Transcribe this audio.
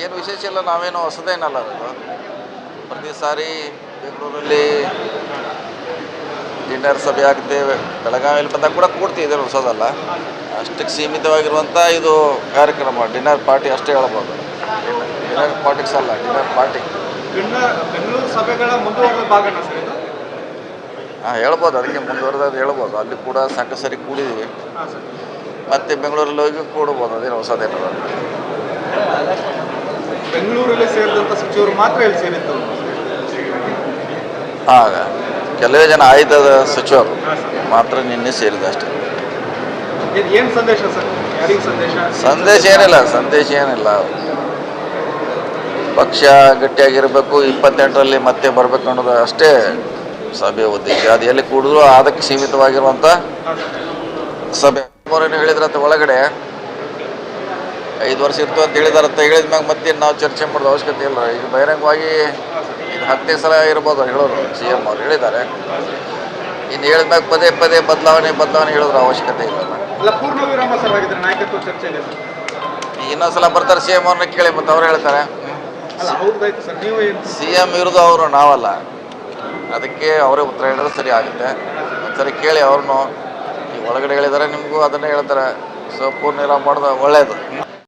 ಏನು ವಿಶೇಷ ಇಲ್ಲ, ನಾವೇನು ಹೊಸದೇನಲ್ಲ ಅದು. ಪ್ರತಿ ಸಾರಿ ಬೆಂಗಳೂರಲ್ಲಿ ಡಿನ್ನರ್ ಸಭೆ ಆಗ್ತೇವೆ, ಬೆಳಗಾವಿಯಲ್ಲಿ ಬಂದಾಗ ಕೂಡ ಕೂಡ್ತೀವಿ, ಇದೇನು ಹೊಸದಲ್ಲ. ಅಷ್ಟಕ್ಕೆ ಸೀಮಿತವಾಗಿರುವಂಥ ಇದು ಕಾರ್ಯಕ್ರಮ, ಡಿನ್ನರ್ ಪಾರ್ಟಿ ಅಷ್ಟೇ ಹೇಳ್ಬೋದು. ಡಿನ್ನರ್ ಪಾರ್ಟಿಕ್ಸ್ ಅಲ್ಲ, ಡಿನ್ನರ್ ಪಾರ್ಟಿ. ಬೆಂಗಳೂರು ಸಭೆಗಳ ಮುಂದುವರೆದ ಭಾಗನ ಸರ್ ಇದು? ಹಾಂ, ಹೇಳ್ಬೋದು, ಅದಕ್ಕೆ ಮುಂದುವರೆದ ಹೇಳ್ಬೋದು. ಅಲ್ಲಿ ಕೂಡ ಸಾಕಷ್ಟು ಸರಿ ಕೂಡಿದ್ದೀವಿ, ಮತ್ತು ಬೆಂಗಳೂರಲ್ಲಿ ಹೋಗಿ ಕೂಡ್ಬೋದು, ಅದೇನು ಹೊಸದೇನಲ್ಲ. ಬೆಂಗಳೂರಲ್ಲಿ ಸೇರಿದಂಥ ಸಚಿವರು ಮಾತ್ರ ಇಲ್ಲಿ ಸೇರಿದ್ದು? ಹಾಂ, ಕೆಲವೇ ಜನ ಆಯ್ದ ಸಚಿವರು ಮಾತ್ರ ನಿನ್ನೆ ಸೇರಿದ ಅಷ್ಟೇ. ಏನು ಸಂದೇಶ ಸರ್? ಯಾರಿಗೆ ಸಂದೇಶ? ಸಂದೇಶ ಏನಿಲ್ಲ. ಪಕ್ಷ ಗಟ್ಟಿಯಾಗಿರಬೇಕು, 28ರಲ್ಲಿ ಮತ್ತೆ ಬರಬೇಕು ಅನ್ನೋದು ಅಷ್ಟೇ ಸಭೆಯ ಉದ್ದೇಶ. ಅದು ಎಲ್ಲಿ ಕೂಡಿದ್ರು ಅದಕ್ಕೆ ಸೀಮಿತವಾಗಿರುವಂಥ ಸಭೆ. ಅವರೇನು ಹೇಳಿದ್ರಂತ ಒಳಗಡೆ 5 ವರ್ಷ ಇರ್ತು ಅಂತ ಹೇಳಿದಾರಂತ. ಹೇಳಿದ ಮ್ಯಾಗ ಮತ್ತೆ ನಾವು ಚರ್ಚೆ ಮಾಡೋದು ಅವಶ್ಯಕತೆ ಇಲ್ಲ. ಈಗ ಬಹಿರಂಗವಾಗಿ ಇದು 10ನೇ ಸಲ ಇರ್ಬೋದು ಹೇಳೋದು. CM ಅವ್ರು ಹೇಳಿದ್ದಾರೆ. ಇನ್ನು ಹೇಳಿದ್ಮ್ಯಾಗ ಪದೇ ಪದೇ ಬದಲಾವಣೆ ಹೇಳಿದ್ರ ಅವಶ್ಯಕತೆ ಇಲ್ಲ. ಪೂರ್ಣ ವಿರಾಮ ಸರ್ ಆಗಿದ್ರೆ ನಾಯಕತ್ವ ಚರ್ಚೆ ಇದೆ. ಇನ್ನೊಂದ್ಸಲ ಬರ್ತಾರೆ CM ಅವ್ರನ್ನ ಕೇಳಿ, ಮತ್ತು ಅವ್ರು ಹೇಳ್ತಾರೆ. CM ಇರೋದು ಅವರು, ನಾವಲ್ಲ. ಅದಕ್ಕೆ ಅವರೇ ಉತ್ತರ ಹೇಳಿದ್ರೆ ಸರಿ ಆಗುತ್ತೆ. ಒಂದ್ಸರಿ ಕೇಳಿ ಅವ್ರನ್ನು. ಈಗ ಒಳಗಡೆ ಹೇಳಿದ್ದಾರೆ, ನಿಮಗೂ ಅದನ್ನೇ ಹೇಳ್ತಾರೆ. ಸೊ ಪೂರ್ಣ ವಿರಾಮ ಮಾಡೋದು ಒಳ್ಳೆಯದು.